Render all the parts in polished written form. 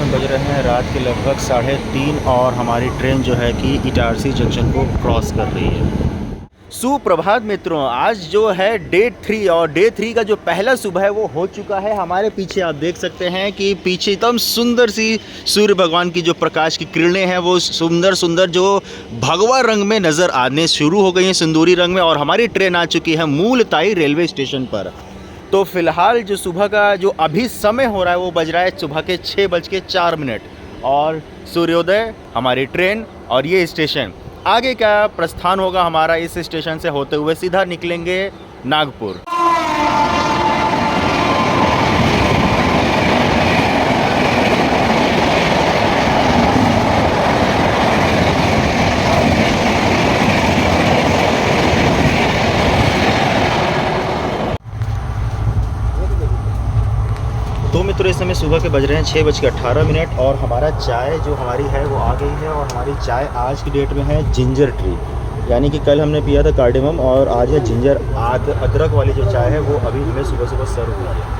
में बज रहे हैं रात के लगभग 3:30 और हमारी ट्रेन जो है कि इटारसी जंक्शन को क्रॉस कर रही है। सुप्रभात मित्रों, आज जो है डे 3 और डे 3 का जो पहला सुबह है वो हो चुका है। हमारे पीछे आप देख सकते हैं कि पीछे एकदम सुंदर सी सूर्य भगवान की जो प्रकाश की किरणें हैं वो सुंदर सुंदर जो भगवा रंग में नज़र आने शुरू हो गई हैं, सिंदूरी रंग में। और हमारी ट्रेन आ चुकी है मूलताई रेलवे स्टेशन पर। तो फ़िलहाल जो सुबह का जो अभी समय हो रहा है वो बज रहा है सुबह के 6:04 और सूर्योदय, हमारी ट्रेन और ये स्टेशन। आगे का प्रस्थान होगा हमारा इस स्टेशन से होते हुए सीधा निकलेंगे नागपुर। तो मित्रों, इस समय सुबह के बज रहे हैं 6:18 और हमारा चाय जो हमारी है वो आ गई है। और हमारी चाय आज की डेट में है जिंजर ट्री, यानी कि कल हमने पिया था कार्डेमम और आज है जिंजर अदरक वाली जो चाय है वो अभी हमें सुबह सुबह सर्व हुई है।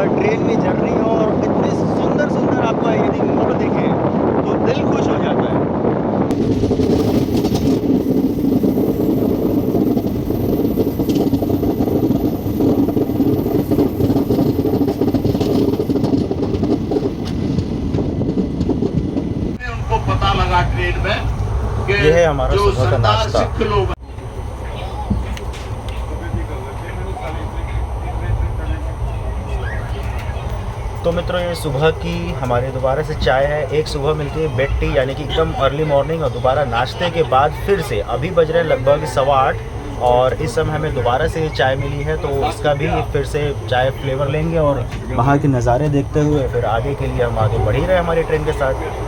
ट्रेन में जर्नी और इतने सुंदर सुंदर आपको यदि मोड़ देखें तो दिल खुश हो जाता है। उनको पता लगा ट्रेन में कि ये है हमारा सुबह का नाश्ता। तो मित्रों, ये सुबह की हमारे दोबारा से चाय है। एक सुबह मिलती है बेड टी, यानी कि एकदम अर्ली मॉर्निंग, और दोबारा नाश्ते के बाद फिर से अभी बज रहे हैं लगभग 8:15 और इस समय हमें दोबारा से ये चाय मिली है। तो इसका भी फिर से चाय फ्लेवर लेंगे और बाहर के नज़ारे देखते हुए फिर आगे के लिए हम आगे बढ़ ही रहे हमारी ट्रेन के साथ।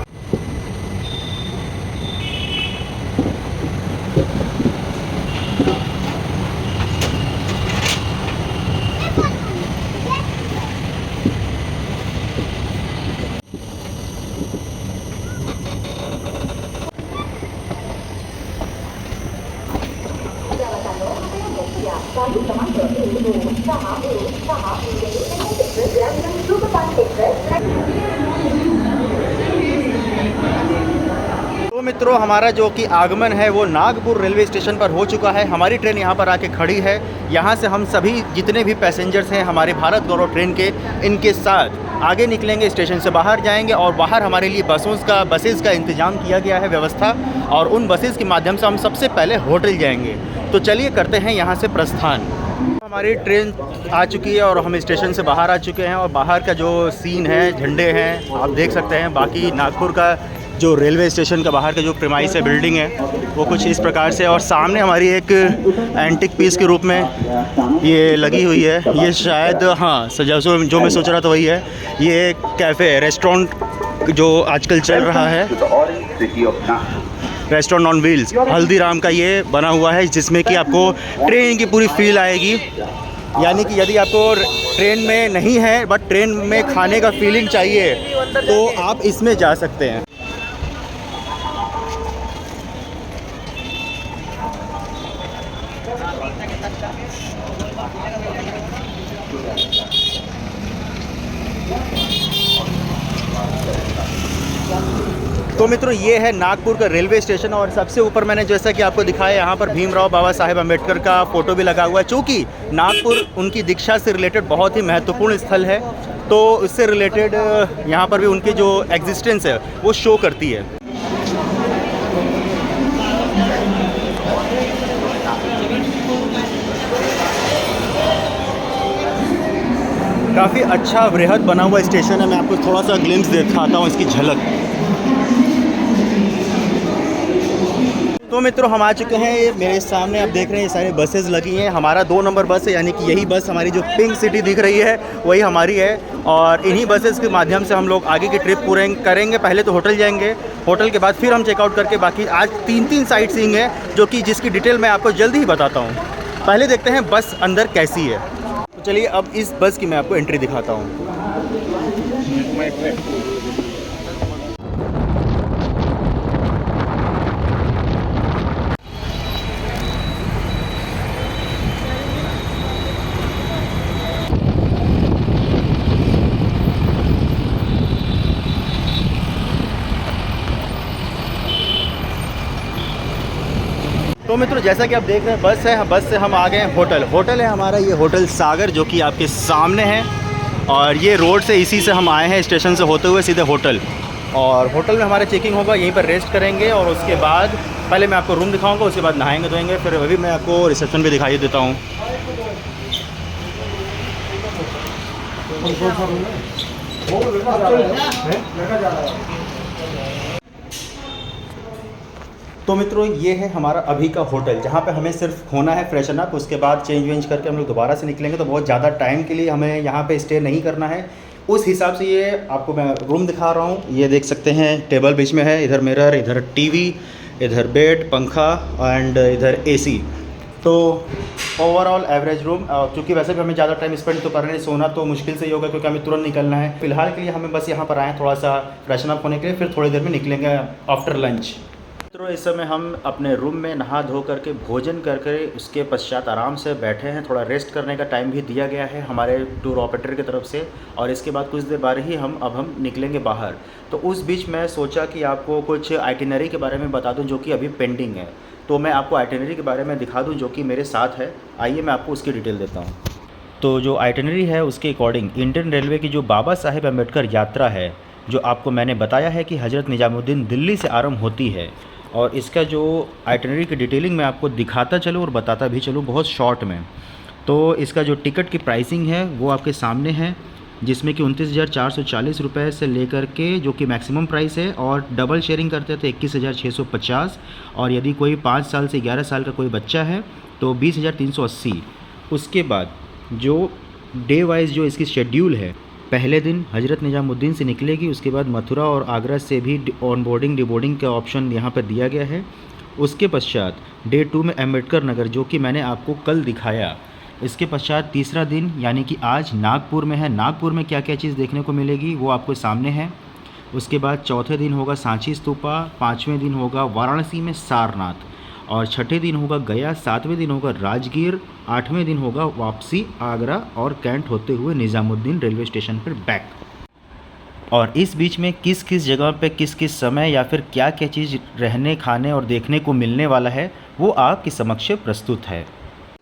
तो मित्रों, हमारा जो कि आगमन है वो नागपुर रेलवे स्टेशन पर हो चुका है। हमारी ट्रेन यहाँ पर आके खड़ी है। यहाँ से हम सभी जितने भी पैसेंजर्स हैं हमारे भारत गौरव ट्रेन के, इनके साथ आगे निकलेंगे, स्टेशन से बाहर जाएंगे और बाहर हमारे लिए बसेस का इंतज़ाम किया गया है, व्यवस्था। और उन बसेस के माध्यम से हम सबसे पहले होटल जाएंगे। तो चलिए करते हैं यहाँ से प्रस्थान। हमारी ट्रेन आ चुकी है और हम स्टेशन से बाहर आ चुके हैं। और बाहर का जो सीन है, झंडे हैं, आप देख सकते हैं। बाकी नागपुर का जो रेलवे स्टेशन का बाहर का जो प्रीमाइस है, बिल्डिंग है, वो कुछ इस प्रकार से। और सामने हमारी एक एंटिक पीस के रूप में ये लगी हुई है। ये शायद, हाँ, जो मैं सोच रहा था वही है। ये कैफ़े है, रेस्टोरेंट जो आजकल चल रहा है, रेस्टोरेंट ऑन व्हील्स, हल्दीराम का ये बना हुआ है, जिसमें कि आपको ट्रेन की पूरी फील आएगी। यानी कि यदि आपको ट्रेन में नहीं है बट ट्रेन में खाने का फीलिंग चाहिए तो आप इसमें जा सकते हैं। तो मित्रों, ये है नागपुर का रेलवे स्टेशन और सबसे ऊपर मैंने जैसा कि आपको दिखाया, यहाँ पर भीमराव बाबा साहेब अम्बेडकर का फ़ोटो भी लगा हुआ है। चूँकि नागपुर उनकी दीक्षा से रिलेटेड बहुत ही महत्वपूर्ण स्थल है, तो इससे रिलेटेड यहाँ पर भी उनकी जो एग्जिस्टेंस है वो शो करती है। काफ़ी अच्छा वृहद बना हुआ स्टेशन है। मैं आपको थोड़ा सा ग्लिम्स दिखाता हूँ, इसकी झलक। तो मित्रों हम आ चुके हैं, मेरे सामने आप देख रहे हैं ये सारी बसेस लगी हैं। हमारा 2 नंबर बस है, यानी कि यही बस हमारी जो पिंक सिटी दिख रही है वही हमारी है। और इन्हीं बसेस के माध्यम से हम लोग आगे की ट्रिप पूरे करेंगे। पहले तो होटल जाएंगे, होटल के बाद फिर हम चेकआउट करके बाकी आज 3 साइट सीइंग है, जो कि जिसकी डिटेल मैं आपको जल्दी ही बताता हूँ। पहले देखते हैं बस अंदर कैसी है। तो चलिए अब इस बस की मैं आपको एंट्री दिखाता हूँ। तो मित्रों जैसा कि आप देख रहे हैं बस है, बस से हम आ गए हैं होटल। होटल है हमारा ये होटल सागर, जो कि आपके सामने है। और ये रोड से इसी से हम आए हैं, स्टेशन से होते हुए सीधे होटल। और होटल में हमारा चेकिंग होगा, यहीं पर रेस्ट करेंगे। और उसके बाद पहले मैं आपको रूम दिखाऊंगा, उसके बाद नहाएंगे धोएंगे, फिर अभी मैं आपको रिसेप्शन भी दिखाई देता हूँ। तो मित्रों ये है हमारा अभी का होटल, जहाँ पे हमें सिर्फ होना है फ्रेशन अप, उसके बाद चेंज वेंज करके हम लोग दोबारा से निकलेंगे। तो बहुत ज़्यादा टाइम के लिए हमें यहाँ पे स्टे नहीं करना है। उस हिसाब से ये आपको मैं रूम दिखा रहा हूँ। ये देख सकते हैं टेबल बीच में है, इधर मिरर, इधर टीवी, इधर बेड, पंखा एंड इधर एसी। तो ओवरऑल एवरेज रूम। क्योंकि वैसे भी हमें ज़्यादा टाइम स्पेंड तो करना है, सोना तो मुश्किल से ही होगा क्योंकि हमें तुरंत निकलना है। फिलहाल के लिए हमें बस यहाँ पर आए थोड़ा सा फ्रेशन अप होने के लिए, फिर थोड़ी देर में निकलेंगे आफ्टर लंच। तो इस समय हम अपने रूम में नहा धो करके भोजन करके उसके पश्चात आराम से बैठे हैं। थोड़ा रेस्ट करने का टाइम भी दिया गया है हमारे टूर ऑपरेटर की तरफ से। और इसके बाद कुछ देर बाद ही हम निकलेंगे बाहर। तो उस बीच मैं सोचा कि आपको कुछ आइटिनरी के बारे में बता दूं जो कि अभी पेंडिंग है। तो मैं आपको आइटिनरी के बारे में दिखा दूं जो कि मेरे साथ है। आइए मैं आपको उसकी डिटेल देता हूँ। तो जो आइटिनरी है उसके अकॉर्डिंग इंडियन रेलवे की जो बाबा साहेब अम्बेडकर यात्रा है, जो आपको मैंने बताया है कि हज़रत निजामुद्दीन दिल्ली से आरंभ होती है। और इसका जो आइटिनरी की डिटेलिंग मैं आपको दिखाता चलूँ और बताता भी चलूँ बहुत शॉर्ट में। तो इसका जो टिकट की प्राइसिंग है वो आपके सामने है, जिसमें कि 29,440 रुपये से लेकर के जो कि मैक्सिमम प्राइस है। और डबल शेयरिंग करते हैं तो 21,650। और यदि कोई 5 साल से 11 साल का कोई बच्चा है तो 20,380। उसके बाद जो डे वाइज जो इसकी शेड्यूल है, पहले दिन हज़रत निजामुद्दीन से निकलेगी, उसके बाद मथुरा और आगरा से भी ऑन बोर्डिंग डिबोर्डिंग का ऑप्शन यहाँ पर दिया गया है। उसके पश्चात डे 2 में अम्बेडकर नगर, जो कि मैंने आपको कल दिखाया। इसके पश्चात तीसरा दिन यानी कि आज नागपुर में है। नागपुर में क्या क्या चीज़ देखने को मिलेगी वो आपको सामने है। उसके बाद चौथे दिन होगा सांची स्तूपा, 5वें दिन होगा वाराणसी में सारनाथ, और छठे दिन होगा गया, 7वें दिन होगा राजगीर, 8वें दिन होगा वापसी आगरा और कैंट होते हुए निज़ामुद्दीन रेलवे स्टेशन पर बैक। और इस बीच में किस किस जगह पे किस किस समय या फिर क्या क्या चीज़ रहने खाने और देखने को मिलने वाला है वो आपके समक्ष प्रस्तुत है।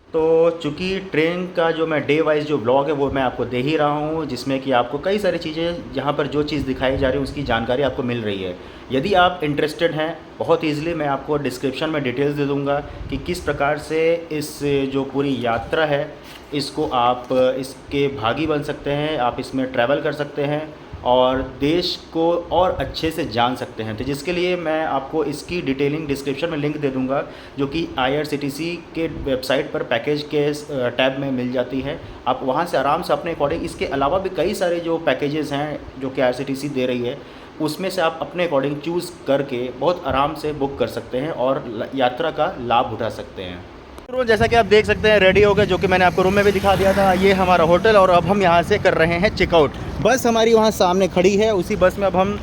तो चूँकि ट्रेन का जो मैं डे वाइज जो ब्लॉग है वो मैं आपको दे ही रहा हूँ, जिसमें कि आपको कई सारी चीज़ें जहाँ पर जो चीज़ दिखाई जा रही है उसकी जानकारी आपको मिल रही है। यदि आप इंटरेस्टेड हैं, बहुत ईजिली मैं आपको डिस्क्रिप्शन में डिटेल्स दे दूँगा कि किस प्रकार से इस जो पूरी यात्रा है इसको आप इसके भागी बन सकते हैं, आप इसमें ट्रैवल कर सकते हैं और देश को और अच्छे से जान सकते हैं। तो जिसके लिए मैं आपको इसकी डिटेलिंग डिस्क्रिप्शन में लिंक दे दूंगा, जो कि IRCTC के वेबसाइट पर पैकेज के टैब में मिल जाती है। आप वहां से आराम से अपने अकॉर्डिंग, इसके अलावा भी कई सारे जो पैकेजेस हैं जो कि IRCTC दे रही है, उसमें से आप अपने अकॉर्डिंग चूज़ करके बहुत आराम से बुक कर सकते हैं और यात्रा का लाभ उठा सकते हैं। तो जैसा कि आप देख सकते हैं रेडी हो गए, जो कि मैंने आपको रूम में भी दिखा दिया था। ये हमारा होटल और अब हम यहाँ से कर रहे हैं चेकआउट। बस हमारी वहाँ सामने खड़ी है, उसी बस में अब हम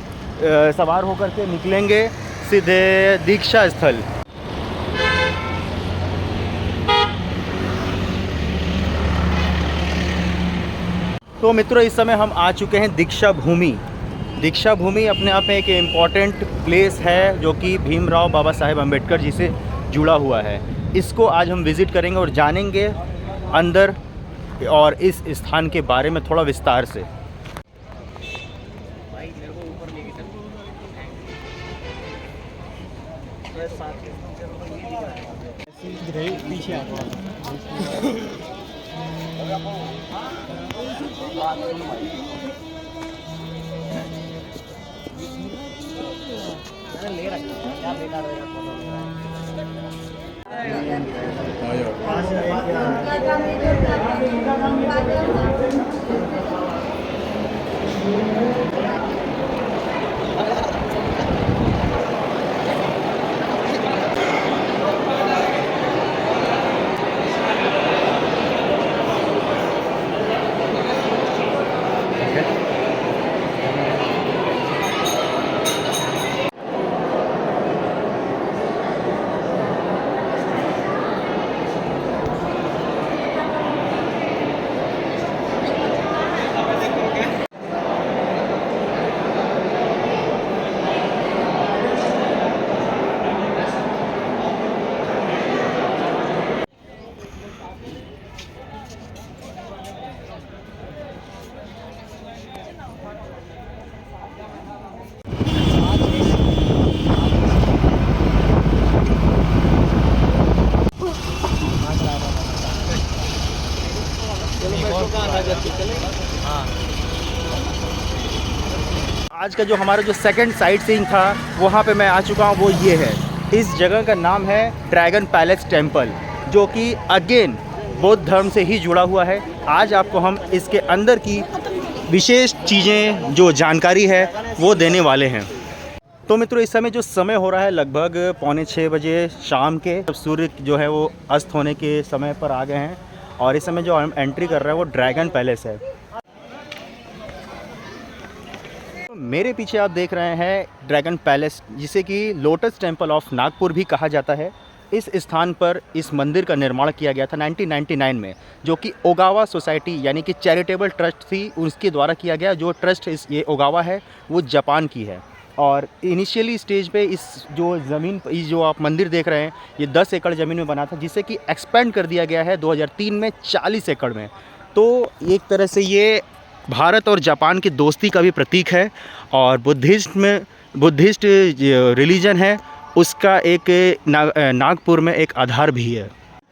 सवार होकर के निकलेंगे सीधे दीक्षा स्थल। तो मित्रों इस समय हम आ चुके हैं दीक्षा भूमि। दीक्षा भूमि अपने आप में एक इम्पॉर्टेंट प्लेस है जो कि भीमराव बाबा साहेब अम्बेडकर जी से जुड़ा हुआ है। इसको आज हम विज़िट करेंगे और जानेंगे अंदर और इस स्थान के बारे में थोड़ा विस्तार से। आज का जो हमारा जो सेकंड साइट सीइंग था वहाँ पे मैं आ चुका हूँ, वो ये है। इस जगह का नाम है ड्रैगन पैलेस टेम्पल, जो कि अगेन बौद्ध धर्म से ही जुड़ा हुआ है। आज आपको हम इसके अंदर की विशेष चीज़ें जो जानकारी है वो देने वाले हैं। तो मित्रों, इस समय जो समय हो रहा है लगभग 5:45 बजे शाम के, जब सूर्य जो है वो अस्त होने के समय पर आ गए हैं। और इस समय जो हम एंट्री कर रहे हैं वो ड्रैगन पैलेस है। तो मेरे पीछे आप देख रहे हैं ड्रैगन पैलेस, जिसे कि लोटस टेम्पल ऑफ नागपुर भी कहा जाता है। इस स्थान पर इस मंदिर का निर्माण किया गया था 1999 में, जो कि ओगावा सोसाइटी यानी कि चैरिटेबल ट्रस्ट थी, उसके द्वारा किया गया। जो ट्रस्ट ये ओगावा है वो जापान की है। और इनिशियली स्टेज पे इस जो ज़मीन, इस जो आप मंदिर देख रहे हैं, ये 10 एकड़ ज़मीन में बना था, जिसे कि एक्सपेंड कर दिया गया है 2003 में 40 एकड़ में। तो एक तरह से ये भारत और जापान की दोस्ती का भी प्रतीक है। और बुद्धिस्ट रिलीजन है, उसका एक नागपुर में एक आधार भी है।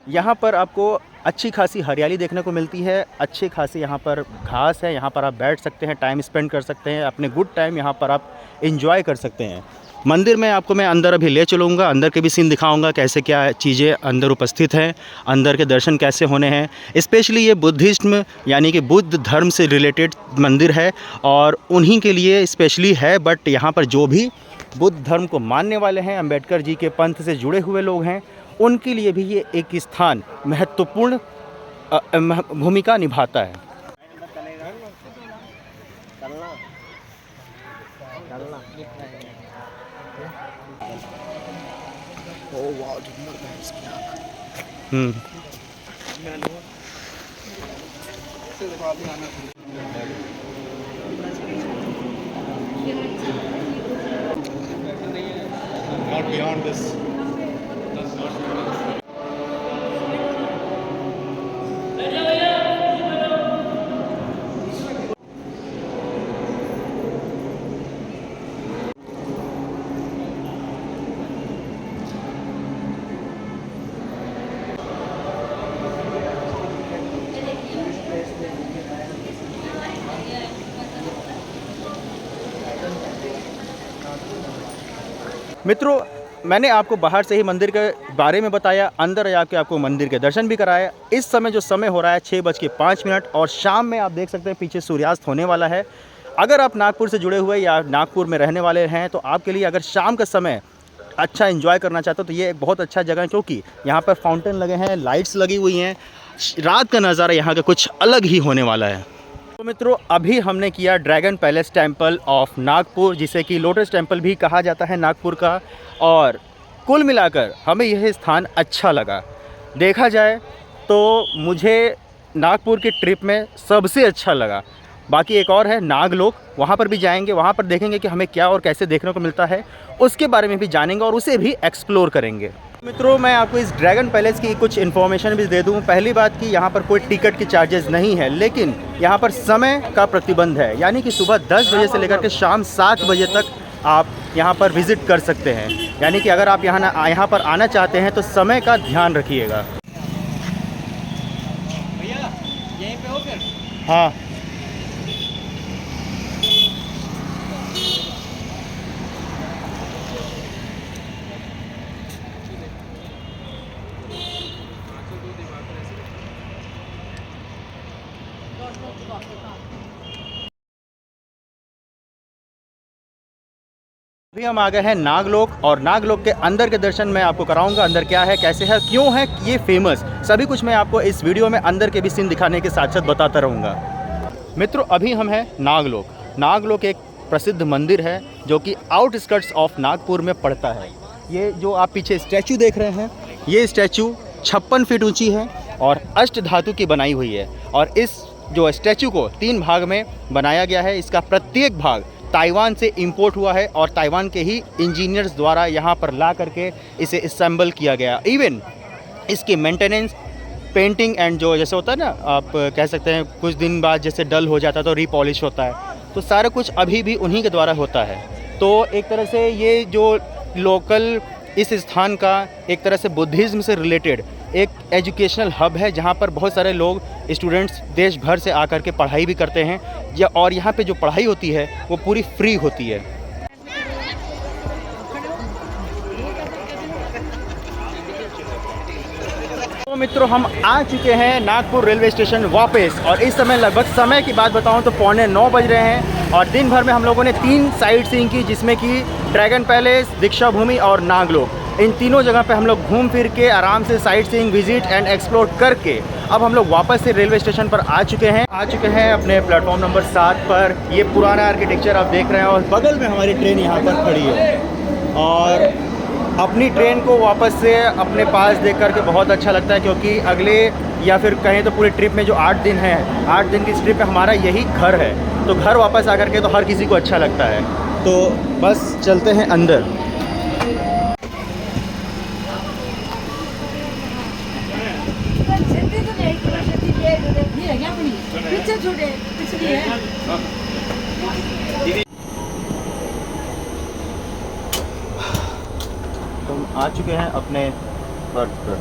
यहाँ पर आपको अच्छी खासी हरियाली देखने को मिलती है, अच्छी खासी यहाँ पर घास है, यहाँ पर आप बैठ सकते हैं, टाइम स्पेंड कर सकते हैं, अपने गुड टाइम यहाँ पर आप एंजॉय कर सकते हैं। मंदिर में आपको मैं अंदर अभी ले चलूँगा, अंदर के भी सीन दिखाऊंगा, कैसे क्या चीज़ें अंदर उपस्थित हैं, अंदर के दर्शन कैसे होने हैं। स्पेशली ये बुद्धिज्म यानी कि बुद्ध धर्म से रिलेटेड मंदिर है और उन्हीं के लिए स्पेशली है। बट यहाँ पर जो भी बुद्ध धर्म को मानने वाले हैं, अम्बेडकर जी के पंथ से जुड़े हुए लोग हैं, उनके लिए भी ये एक स्थान महत्वपूर्ण भूमिका निभाता है। Not beyond this. मित्रों, मैंने आपको बाहर से ही मंदिर के बारे में बताया, अंदर जाके आपको मंदिर के दर्शन भी कराया। इस समय जो समय हो रहा है 6:05 और शाम में आप देख सकते हैं पीछे सूर्यास्त होने वाला है। अगर आप नागपुर से जुड़े हुए या नागपुर में रहने वाले हैं तो आपके लिए अगर शाम का समय अच्छा एंजॉय करना चाहते हो तो ये एक बहुत अच्छा जगह है, क्योंकि यहाँ पर फाउंटेन लगे हैं, लाइट्स लगी हुई हैं। रात का नज़ारा यहाँ का कुछ अलग ही होने वाला है। तो मित्रों, अभी हमने किया dragon palace temple of Nagpur, जिसे कि लोटस टेम्पल भी कहा जाता है नागपुर का। और कुल मिलाकर हमें यह स्थान अच्छा लगा। देखा जाए तो मुझे नागपुर की ट्रिप में सबसे अच्छा लगा। बाकी एक और है नागलोक, वहाँ पर भी जाएंगे, वहाँ पर देखेंगे कि हमें क्या और कैसे देखने को मिलता है, उसके बारे में भी जानेंगे और उसे भी एक्सप्लोर करेंगे। मित्रों, मैं आपको इस ड्रैगन पैलेस की कुछ इन्फॉर्मेशन भी दे दूं। पहली बात कि यहाँ पर कोई टिकट की चार्जेस नहीं है, लेकिन यहाँ पर समय का प्रतिबंध है, यानी कि सुबह 10 बजे से लेकर के शाम 7 बजे तक आप यहाँ पर विज़िट कर सकते हैं। यानी कि अगर आप यहाँ पर आना चाहते हैं तो समय का ध्यान रखिएगा। भैया यहीं पे हो फिर? हाँ, अभी हम आ गए हैं नागलोक, और नागलोक के अंदर के दर्शन मैं आपको कराऊंगा। अंदर क्या है, कैसे है, क्यों है ये फेमस, सभी कुछ मैं आपको इस वीडियो में अंदर के भी सीन दिखाने के साथ साथ बताता रहूँगा। मित्रों, अभी हम हैं नागलोक। नागलोक एक प्रसिद्ध मंदिर है जो कि आउटस्कर्ट्स ऑफ नागपुर में पड़ता है। ये जो आप पीछे स्टैचू देख रहे हैं, ये स्टैचू 56 फीट ऊंची है और अष्ट धातु की बनाई हुई है। और इस जो स्टैचू को 3 भाग में बनाया गया है। इसका प्रत्येक भाग ताइवान से इंपोर्ट हुआ है और ताइवान के ही इंजीनियर्स द्वारा यहाँ पर ला करके इसे असेंबल किया गया। इवन इसकी मेंटेनेंस, पेंटिंग एंड जो जैसे होता है ना, आप कह सकते हैं कुछ दिन बाद जैसे डल हो जाता है तो रीपॉलिश होता है, तो सारा कुछ अभी भी उन्हीं के द्वारा होता है। तो एक तरह से ये जो लोकल इस स्थान का एक तरह से बुद्धिज़्म से रिलेटेड एक एजुकेशनल हब है, जहाँ पर बहुत सारे लोग स्टूडेंट्स देश भर से आकर के पढ़ाई भी करते हैं। और यहाँ पे जो पढ़ाई होती है वो पूरी फ्री होती है। तो मित्रों, हम आ चुके हैं नागपुर रेलवे स्टेशन वापस, और इस समय लगभग समय की बात बताऊं तो 8:45 बज रहे हैं। और दिन भर में हम लोगों ने 3 साइट सीइंग की, जिसमें कि ड्रैगन पैलेस, दीक्षा भूमि और नागलोक। इन तीनों जगह पे हम लोग घूम फिर के आराम से sight seeing, visit and explore करके अब हम लोग वापस से रेलवे स्टेशन पर आ चुके हैं अपने प्लेटफॉर्म नंबर 7 पर। ये पुराना आर्किटेक्चर आप देख रहे हैं, और बगल में हमारी ट्रेन यहाँ पर खड़ी है। और अपनी ट्रेन को वापस से अपने पास देख करके बहुत अच्छा लगता है, क्योंकि अगले या फिर कहें तो पूरी ट्रिप में जो 8 दिन है, 8 दिन की इस ट्रिप में हमारा यही घर है। तो घर वापस आकर के तो हर किसी को अच्छा लगता है। तो बस चलते हैं अंदर। हम आ चुके हैं अपने बर्थ पर।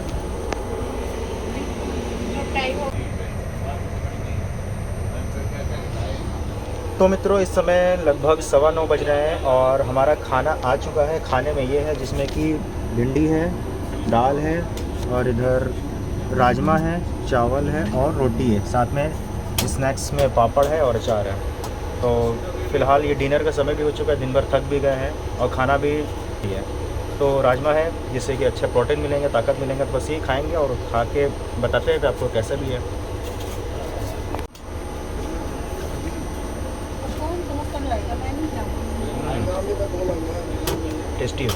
तो मित्रों, इस समय लगभग 9:15 बज रहे हैं और हमारा खाना आ चुका है। खाने में ये है, जिसमें कि भिंडी है, दाल है, और इधर राजमा है, चावल है और रोटी है। साथ में स्नैक्स में पापड़ है और अचार है। तो फ़िलहाल ये डिनर का समय भी हो चुका है, दिन भर थक भी गए हैं और खाना भी है। तो राजमा है, जिससे कि अच्छे प्रोटीन मिलेंगे, ताकत मिलेंगे। तो बस ये खाएंगे और खा के बताते हैं कि आपको कैसा भी है। टेस्टी हो।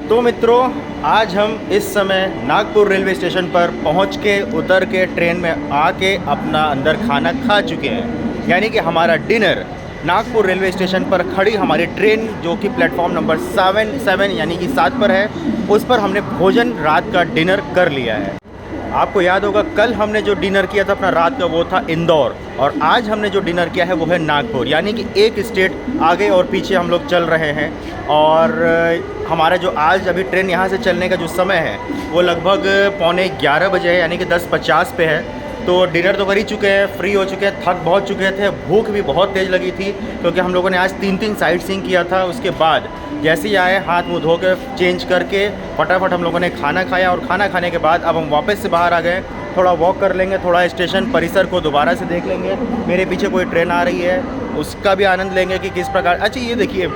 तो मित्रों, आज हम इस समय नागपुर रेलवे स्टेशन पर पहुंच के, उतर के, ट्रेन में आके अपना अंदर खाना खा चुके हैं। यानी कि हमारा डिनर नागपुर रेलवे स्टेशन पर खड़ी हमारी ट्रेन, जो कि प्लेटफॉर्म नंबर 7 यानी कि 7 पर है, उस पर हमने भोजन, रात का डिनर कर लिया है। आपको याद होगा, कल हमने जो डिनर किया था अपना रात का, वो था इंदौर, और आज हमने जो डिनर किया है वो है नागपुर। यानी कि एक स्टेट आगे और पीछे हम लोग चल रहे हैं। और हमारा जो आज अभी ट्रेन यहाँ से चलने का जो समय है वो लगभग 11:15 बजे है, यानी कि 10:50 पे है। तो डिनर तो कर ही चुके हैं, फ्री हो चुके हैं, थक बहुत चुके थे, भूख भी बहुत तेज़ लगी थी, क्योंकि हम लोगों ने आज 3 साइट सीइंग किया था। उसके बाद जैसे ही आए, हाथ मुँह धो के चेंज करके फटाफट हम लोगों ने खाना खाया, और खाना खाने के बाद अब हम वापस से बाहर आ गए। थोड़ा वॉक कर लेंगे, थोड़ा स्टेशन परिसर को दोबारा से देख लेंगे। मेरे पीछे कोई ट्रेन आ रही है, उसका भी आनंद लेंगे कि किस प्रकार। अच्छा, ये देखिए,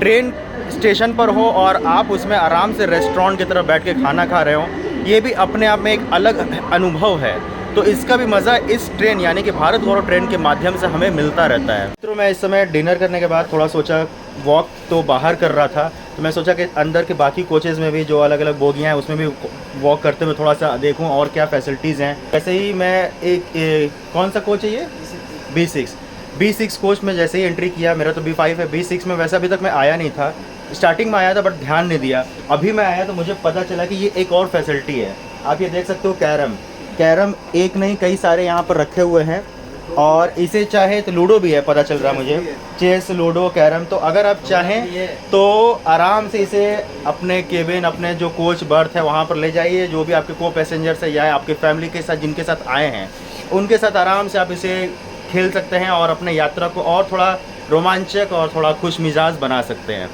ट्रेन स्टेशन पर हो और आप उसमें आराम से रेस्टोरेंट की तरफ बैठ के खाना खा रहे हो, ये भी अपने आप में एक अलग अनुभव है। तो इसका भी मज़ा इस ट्रेन यानी कि भारत गौरव ट्रेन के माध्यम से हमें मिलता रहता है। तो मैं इस समय डिनर करने के बाद थोड़ा सोचा, वॉक तो बाहर कर रहा था, तो मैं सोचा कि अंदर के बाकी कोचेज़ में भी जो अलग अलग बोगियाँ हैं उसमें भी वॉक करते हुए थोड़ा सा देखूं और क्या फैसिलिटीज़ हैं। वैसे ही मैं एक कौन सा कोच है ये, B6 कोच में जैसे ही एंट्री किया, मेरा तो B5 है। B6 में वैसे अभी तक मैं आया नहीं था, स्टार्टिंग में आया था बट ध्यान नहीं दिया। अभी मैं आया तो मुझे पता चला कि ये एक और फैसिलिटी है। आप ये देख सकते हो, कैरम एक नहीं कई सारे यहाँ पर रखे हुए हैं, और इसे चाहे तो लूडो भी है, पता चल रहा मुझे, चेस, लूडो, कैरम। तो अगर आप चाहें तो आराम से इसे अपने केबिन, अपने जो कोच बर्थ है वहाँ पर ले जाइए। जो भी आपके को पैसेंजर्स है या आपके फैमिली के साथ जिनके साथ आए हैं, उनके साथ आराम से आप इसे खेल सकते हैं और अपने यात्रा को और थोड़ा रोमांचक और थोड़ा खुश मिजाज बना सकते हैं।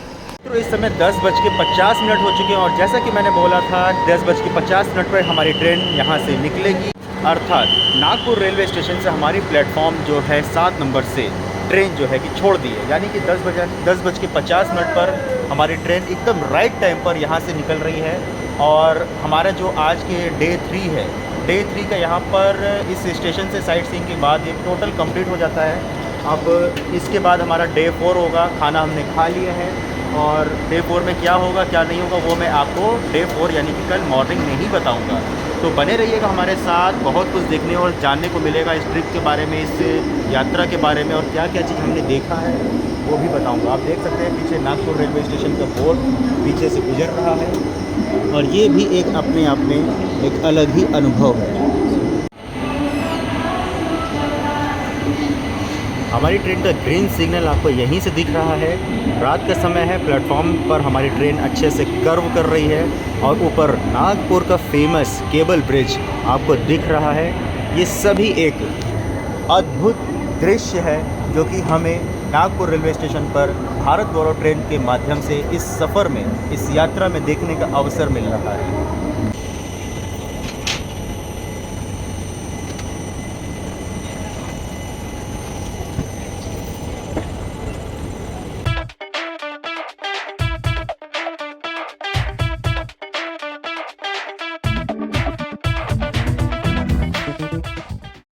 तो इस समय 10:50 हो चुके हैं, और जैसा कि मैंने बोला था 10:50 पर हमारी ट्रेन यहाँ से निकलेगी। अर्थात नागपुर रेलवे स्टेशन से हमारी प्लेटफॉर्म जो है 7 नंबर से ट्रेन जो है कि छोड़ दी है। यानी कि 10:50 पर हमारी ट्रेन एकदम राइट टाइम पर यहाँ से निकल रही है। और हमारा जो आज के डे 3 है, डे 3 का यहाँ पर इस स्टेशन से साइट सीइंग के बाद ये टोटल कंप्लीट हो जाता है। अब इसके बाद हमारा डे 4 होगा। खाना हमने खा लिया है और डे 4 में क्या होगा क्या नहीं होगा वो मैं आपको डे 4 यानी कि कल मॉर्निंग में ही बताऊँगा। तो बने रहिएगा हमारे साथ, बहुत कुछ देखने और जानने को मिलेगा इस ट्रिप के बारे में, इस यात्रा के बारे में, और क्या क्या चीज़ हमने देखा है वो भी बताऊंगा। आप देख सकते हैं पीछे नागपुर रेलवे स्टेशन का बोर्ड पीछे से गुजर रहा है और ये भी एक अपने आप में एक अलग ही अनुभव है। हमारी ट्रेन का ग्रीन सिग्नल आपको यहीं से दिख रहा है। रात का समय है, प्लेटफॉर्म पर हमारी ट्रेन अच्छे से कर्व कर रही है और ऊपर नागपुर का फेमस केबल ब्रिज आपको दिख रहा है। ये सभी एक अद्भुत दृश्य है जो कि हमें नागपुर रेलवे स्टेशन पर भारत गौरव ट्रेन के माध्यम से इस सफ़र में, इस यात्रा में देखने का अवसर मिल रहा है।